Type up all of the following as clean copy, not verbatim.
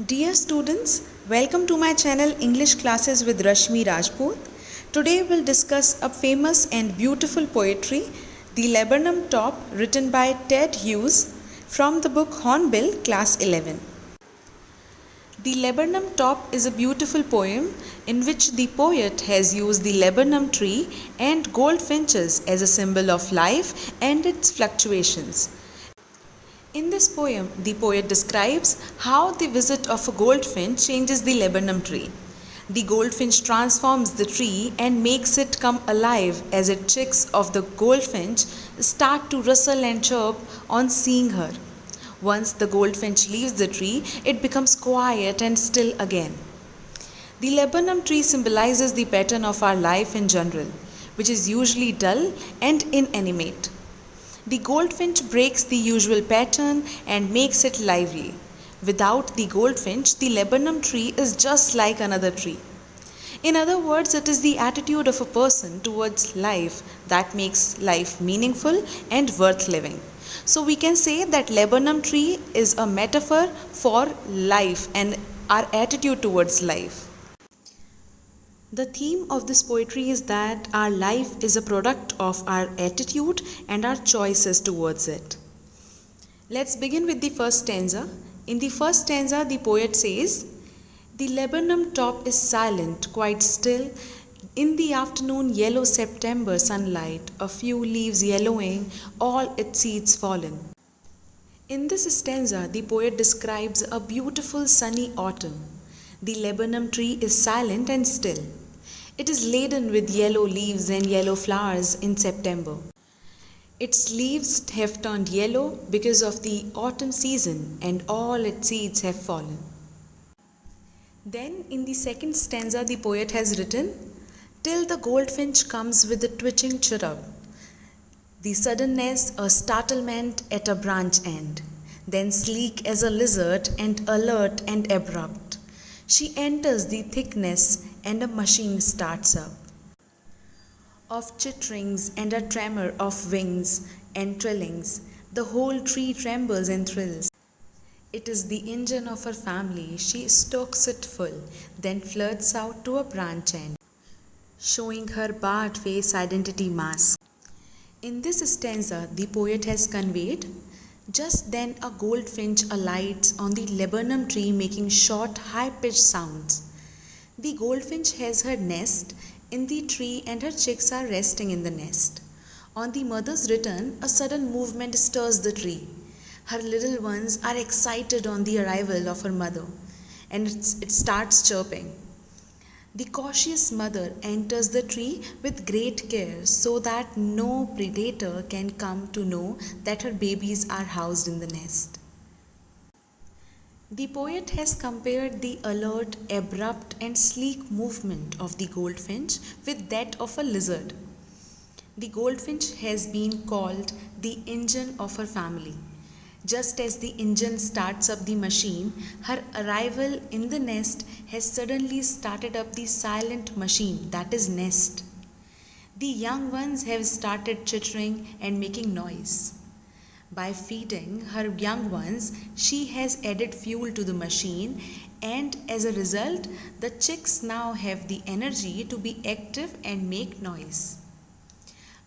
Dear students, welcome to my channel English Classes with Rashmi Rajput. Today we'll discuss a famous and beautiful poetry, The Laburnum Top, written by Ted Hughes from the book Hornbill, Class 11. The Laburnum Top is a beautiful poem in which the poet has used the laburnum tree and goldfinches as a symbol of life and its fluctuations. In this poem, the poet describes how the visit of a goldfinch changes the laburnum tree. The goldfinch transforms the tree and makes it come alive as its chicks of the goldfinch start to rustle and chirp on seeing her. Once the goldfinch leaves the tree, it becomes quiet and still again. The laburnum tree symbolizes the pattern of our life in general, which is usually dull and inanimate. The goldfinch breaks the usual pattern and makes it lively. Without the goldfinch, the laburnum tree is just like another tree. In other words, it is the attitude of a person towards life that makes life meaningful and worth living. So we can say that laburnum tree is a metaphor for life and our attitude towards life. The theme of this poetry is that our life is a product of our attitude and our choices towards it. Let's begin with the first stanza. In the first stanza, the poet says, "The laburnum top is silent, quite still. In the afternoon yellow September sunlight, a few leaves yellowing, all its seeds fallen." In this stanza, the poet describes a beautiful sunny autumn. The laburnum tree is silent and still. It is laden with yellow leaves and yellow flowers in September. Its leaves have turned yellow because of the autumn season and all its seeds have fallen. Then in the second stanza the poet has written, "Till the goldfinch comes with a twitching chirrup, the suddenness a startlement at a branch end, then sleek as a lizard and alert and abrupt, she enters the thickness and a machine starts up. Of chitterings and a tremor of wings and trillings, the whole tree trembles and thrills. It is the engine of her family, she stokes it full, then flirts out to a branch end, showing her barred face identity mask." In this stanza, the poet has conveyed, just then a goldfinch alights on the laburnum tree making short, high-pitched sounds. The goldfinch has her nest in the tree and her chicks are resting in the nest. On the mother's return, a sudden movement stirs the tree. Her little ones are excited on the arrival of her mother and it starts chirping. The cautious mother enters the tree with great care so that no predator can come to know that her babies are housed in the nest. The poet has compared the alert, abrupt and sleek movement of the goldfinch with that of a lizard. The goldfinch has been called the engine of her family. Just as the engine starts up the machine, her arrival in the nest has suddenly started up the silent machine, that is nest. The young ones have started chittering and making noise. By feeding her young ones, she has added fuel to the machine, and as a result, the chicks now have the energy to be active and make noise.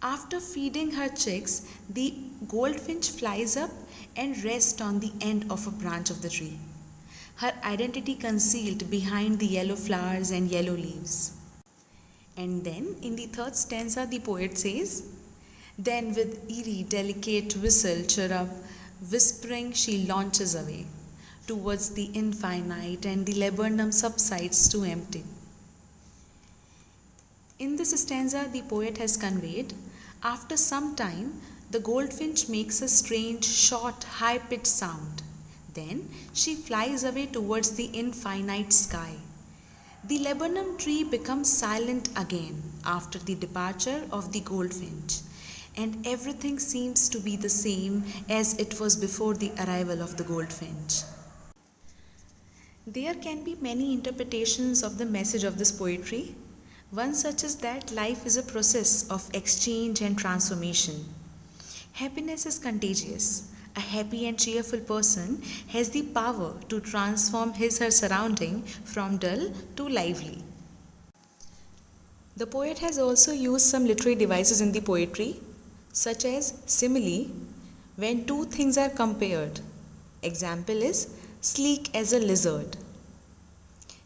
After feeding her chicks, the goldfinch flies up and rests on the end of a branch of the tree, her identity concealed behind the yellow flowers and yellow leaves. And then in the third stanza, the poet says, "Then with eerie, delicate whistle chirrup, whispering she launches away towards the infinite, and the laburnum subsides to empty." In this stanza, the poet has conveyed, after some time, the goldfinch makes a strange, short, high-pitched sound. Then she flies away towards the infinite sky. The laburnum tree becomes silent again after the departure of the goldfinch, and everything seems to be the same as it was before the arrival of the goldfinch. There can be many interpretations of the message of this poetry. One such is that life is a process of exchange and transformation. Happiness is contagious. A happy and cheerful person has the power to transform his/her surrounding from dull to lively. The poet has also used some literary devices in the poetry, such as simile, when two things are compared. Example is sleek as a lizard.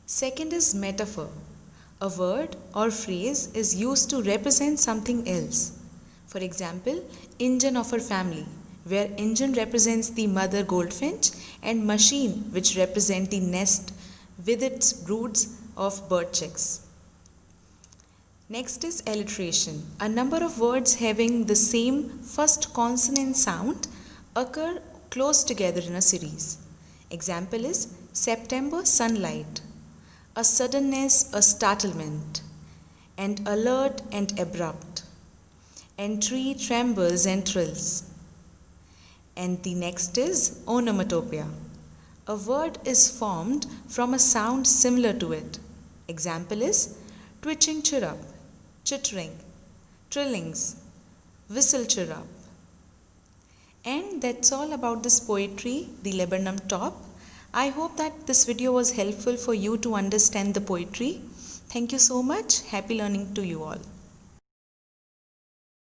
Second is metaphor. A word or phrase is used to represent something else. For example, engine of a family, where engine represents the mother goldfinch and machine, which represent the nest with its broods of bird chicks. Next is alliteration. A number of words having the same first consonant sound occur close together in a series. Example is September sunlight, a suddenness, a startlement, and alert and abrupt, and tree trembles and thrills. And the next is onomatopoeia. A word is formed from a sound similar to it. Example is twitching chirrup, chittering, trillings, whistle chirrup. And that's all about this poetry, the laburnum top. I hope that this video was helpful for you to understand the poetry. Thank you so much. Happy learning to you all.